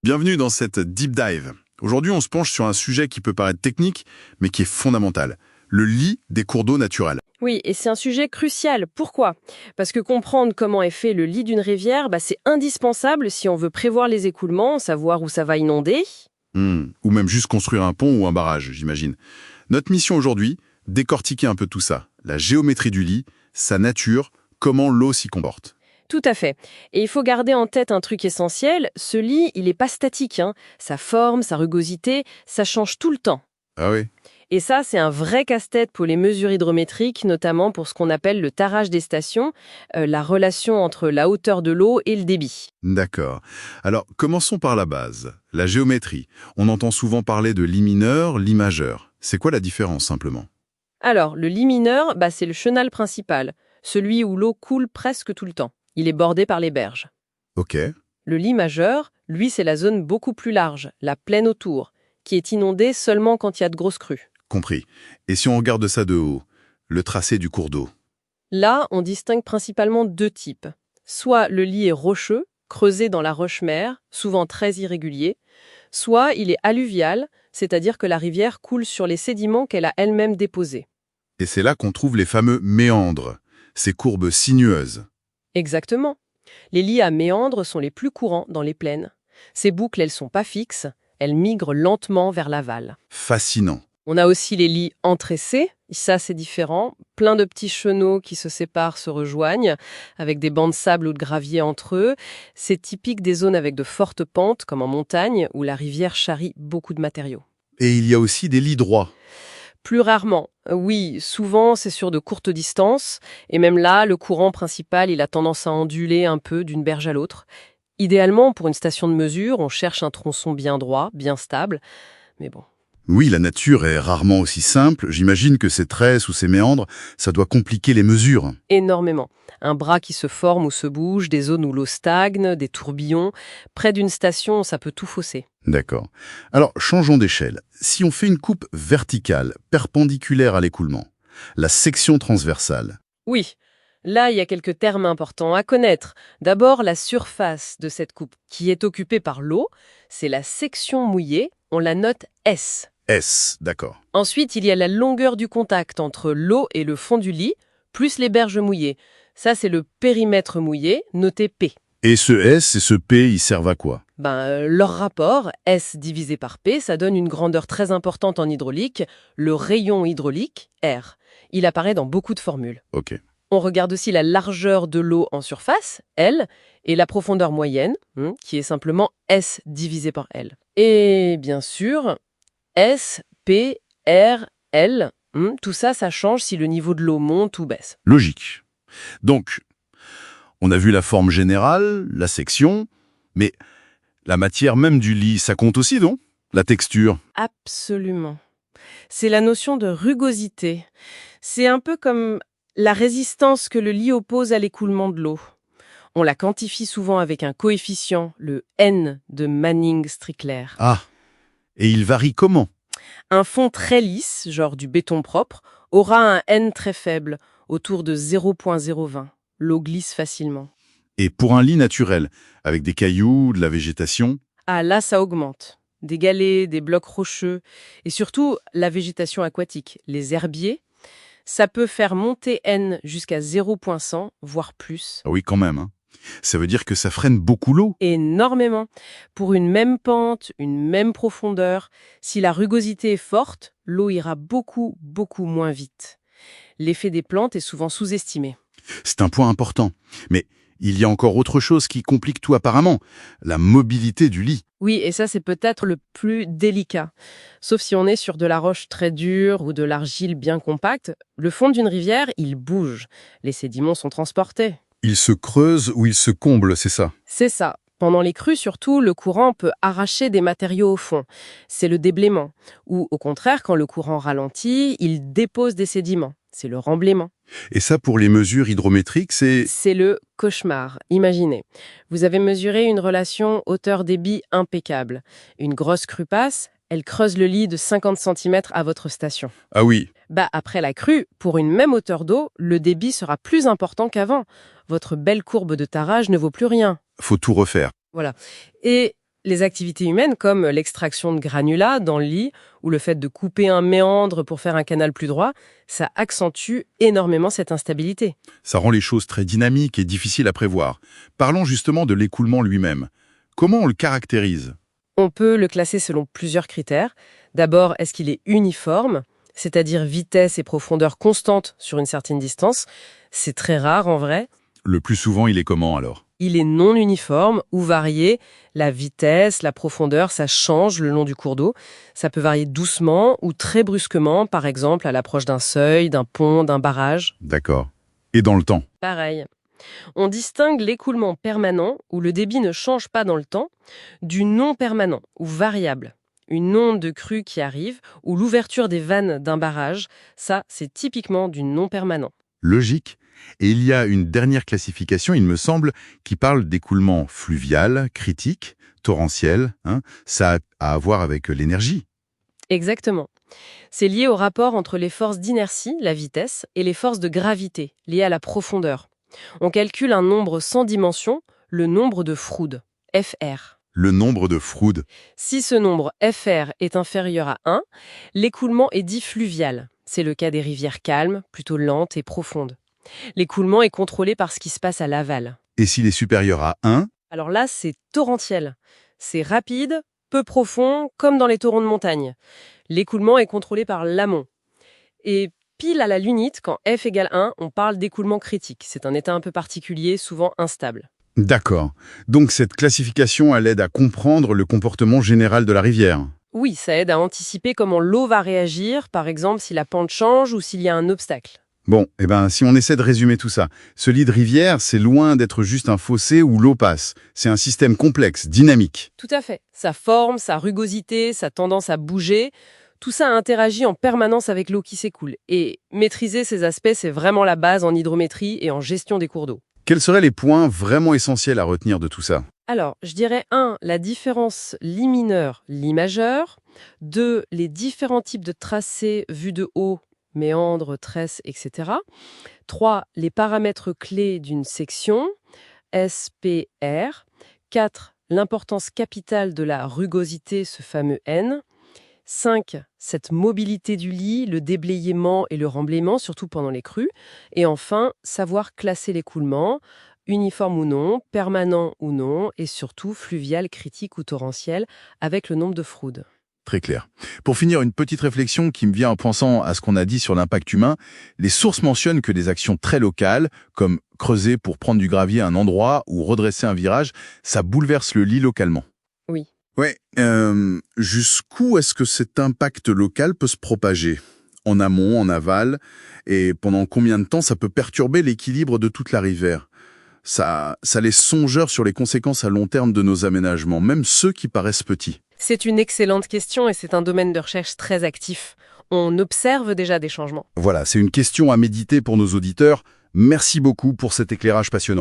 Bienvenue dans cette Deep Dive. Aujourd'hui, on se penche sur un sujet qui peut paraître technique, mais qui est fondamental. Le lit des cours d'eau naturels. Oui, et c'est un sujet crucial. Pourquoi? Parce que comprendre comment est fait le lit d'une rivière, c'est indispensable si on veut prévoir les écoulements, savoir où ça va inonder. Ou même juste construire un pont ou un barrage, j'imagine. Notre mission aujourd'hui, décortiquer un peu tout ça. La géométrie du lit, sa nature, comment l'eau s'y comporte. Tout à fait. Et il faut garder en tête un truc essentiel, ce lit, il n'est pas statique. Sa forme, sa rugosité, ça change tout le temps. Ah oui? Et ça, c'est un vrai casse-tête pour les mesures hydrométriques, notamment pour ce qu'on appelle le tarage des stations, la relation entre la hauteur de l'eau et le débit. D'accord. Alors, commençons par la base. La géométrie. On entend souvent parler de lit mineur, lit majeur. C'est quoi la différence, simplement? Alors, le lit mineur, c'est le chenal principal, celui où l'eau coule presque tout le temps. Il est bordé par les berges. Ok. Le lit majeur, lui, c'est la zone beaucoup plus large, la plaine autour, qui est inondée seulement quand il y a de grosses crues. Compris. Et si on regarde ça de haut, le tracé du cours d'eau? Là, on distingue principalement deux types. Soit le lit est rocheux, creusé dans la roche-mère, souvent très irrégulier, soit il est alluvial, c'est-à-dire que la rivière coule sur les sédiments qu'elle a elle-même déposés. Et c'est là qu'on trouve les fameux méandres, ces courbes sinueuses. Exactement. Les lits à méandres sont les plus courants dans les plaines. Ces boucles, elles sont pas fixes, elles migrent lentement vers l'aval. Fascinant. On a aussi les lits entressés, ça c'est différent. Plein de petits chenaux qui se séparent se rejoignent, avec des bancs de sable ou de gravier entre eux. C'est typique des zones avec de fortes pentes, comme en montagne, où la rivière charrie beaucoup de matériaux. Et il y a aussi des lits droits. Plus rarement, oui, souvent c'est sur de courtes distances, et même là, le courant principal, il a tendance à onduler un peu d'une berge à l'autre. Idéalement, pour une station de mesure, on cherche un tronçon bien droit, bien stable, mais bon. Oui, la nature est rarement aussi simple. J'imagine que ces tresses ou ces méandres, ça doit compliquer les mesures. Énormément. Un bras qui se forme ou se bouge, des zones où l'eau stagne, des tourbillons. Près d'une station, ça peut tout fausser. D'accord. Alors, changeons d'échelle. Si on fait une coupe verticale, perpendiculaire à l'écoulement, la section transversale. Oui, là, il y a quelques termes importants à connaître. D'abord, la surface de cette coupe, qui est occupée par l'eau, c'est la section mouillée, on la note S. S, d'accord. Ensuite, il y a la longueur du contact entre l'eau et le fond du lit, plus les berges mouillées. Ça, c'est le périmètre mouillé, noté P. Et ce S et ce P, ils servent à quoi? Leur rapport, S divisé par P, ça donne une grandeur très importante en hydraulique, le rayon hydraulique, R. Il apparaît dans beaucoup de formules. Ok. On regarde aussi la largeur de l'eau en surface, L, et la profondeur moyenne, qui est simplement S divisé par L. Et bien sûr, S, P, R, L, tout ça, ça change si le niveau de l'eau monte ou baisse. Logique. Donc, on a vu la forme générale, la section, mais la matière même du lit, ça compte aussi, non? La texture. Absolument. C'est la notion de rugosité. C'est un peu comme la résistance que le lit oppose à l'écoulement de l'eau. On la quantifie souvent avec un coefficient, le N de Manning-Strickler. Ah, et il varie comment? Un fond très lisse, genre du béton propre, aura un N très faible, autour de 0,020. L'eau glisse facilement. Et pour un lit naturel, avec des cailloux, de la végétation? Ah, là, ça augmente. Des galets, des blocs rocheux, et surtout la végétation aquatique, les herbiers, ça peut faire monter N jusqu'à 0,100, voire plus. Ah oui, quand même. Hein. Ça veut dire que ça freine beaucoup l'eau. Énormément. Pour une même pente, une même profondeur, si la rugosité est forte, l'eau ira beaucoup, beaucoup moins vite. L'effet des plantes est souvent sous-estimé. C'est un point important. Mais il y a encore autre chose qui complique tout apparemment, la mobilité du lit. Oui, et ça, c'est peut-être le plus délicat. Sauf si on est sur de la roche très dure ou de l'argile bien compacte, le fond d'une rivière, il bouge. Les sédiments sont transportés. Il se creuse ou il se comble, c'est ça? C'est ça. Pendant les crues, surtout, le courant peut arracher des matériaux au fond. C'est le déblaiement. Ou, au contraire, quand le courant ralentit, il dépose des sédiments. C'est le remblaiement. Et ça, pour les mesures hydrométriques, c'est... C'est le cauchemar. Imaginez, vous avez mesuré une relation hauteur-débit impeccable. Une grosse crue passe, elle creuse le lit de 50 cm à votre station. Ah oui, Après la crue, pour une même hauteur d'eau, le débit sera plus important qu'avant. Votre belle courbe de tarage ne vaut plus rien. faut tout refaire. Voilà. Et Les activités humaines comme l'extraction de granulats dans le lit ou le fait de couper un méandre pour faire un canal plus droit, ça accentue énormément cette instabilité. Ça rend les choses très dynamiques et difficiles à prévoir. Parlons justement de l'écoulement lui-même. Comment on le caractérise? On peut le classer selon plusieurs critères. D'abord, est-ce qu'il est uniforme, c'est-à-dire vitesse et profondeur constantes sur une certaine distance? C'est très rare en vrai. Le plus souvent, il est comment alors? Il est non uniforme ou varié. La vitesse, la profondeur, ça change le long du cours d'eau. Ça peut varier doucement ou très brusquement, par exemple à l'approche d'un seuil, d'un pont, d'un barrage. D'accord. Et dans le temps? Pareil. On distingue l'écoulement permanent, où le débit ne change pas dans le temps, du non permanent ou variable. Une onde de crue qui arrive, ou l'ouverture des vannes d'un barrage, ça, c'est typiquement du non permanent. Logique. Et il y a une dernière classification, il me semble, qui parle d'écoulement fluvial, critique, torrentiel. Ça a à voir avec l'énergie. Exactement. C'est lié au rapport entre les forces d'inertie, la vitesse, et les forces de gravité, liées à la profondeur. On calcule un nombre sans dimension, le nombre de Froude, FR. Le nombre de Froude. Si ce nombre FR est inférieur à 1, l'écoulement est dit fluvial. C'est le cas des rivières calmes, plutôt lentes et profondes. L'écoulement est contrôlé par ce qui se passe à l'aval. Et s'il est supérieur à 1? Alors là, c'est torrentiel. C'est rapide, peu profond, comme dans les torrents de montagne. L'écoulement est contrôlé par l'amont. Et pile à la lunite, quand F égale 1, on parle d'écoulement critique. C'est un état un peu particulier, souvent instable. D'accord. Donc cette classification, elle aide à comprendre le comportement général de la rivière. Oui, ça aide à anticiper comment l'eau va réagir, par exemple si la pente change ou s'il y a un obstacle. Bon, si on essaie de résumer tout ça, ce lit de rivière, c'est loin d'être juste un fossé où l'eau passe. C'est un système complexe, dynamique. Tout à fait. Sa forme, sa rugosité, sa tendance à bouger, tout ça interagit en permanence avec l'eau qui s'écoule. Et maîtriser ces aspects, c'est vraiment la base en hydrométrie et en gestion des cours d'eau. Quels seraient les points vraiment essentiels à retenir de tout ça? Alors, je dirais 1, la différence li mineur, li majeur. 2, les différents types de tracés vus de haut, méandres, tresses, etc. 3, les paramètres clés d'une section, SPR. 4, l'importance capitale de la rugosité, ce fameux N. 5, cette mobilité du lit, le déblayement et le remblaiement, surtout pendant les crues. Et enfin, savoir classer l'écoulement, uniforme ou non, permanent ou non, et surtout fluvial, critique ou torrentiel, avec le nombre de Froude. Très clair. Pour finir, une petite réflexion qui me vient en pensant à ce qu'on a dit sur l'impact humain. Les sources mentionnent que des actions très locales, comme creuser pour prendre du gravier à un endroit ou redresser un virage, ça bouleverse le lit localement. Oui. Ouais, jusqu'où est-ce que cet impact local peut se propager? En amont, en aval? Et pendant combien de temps ça peut perturber l'équilibre de toute la rivière? Ça laisse songeur sur les conséquences à long terme de nos aménagements, même ceux qui paraissent petits. C'est une excellente question et c'est un domaine de recherche très actif. On observe déjà des changements. Voilà, c'est une question à méditer pour nos auditeurs. Merci beaucoup pour cet éclairage passionnant.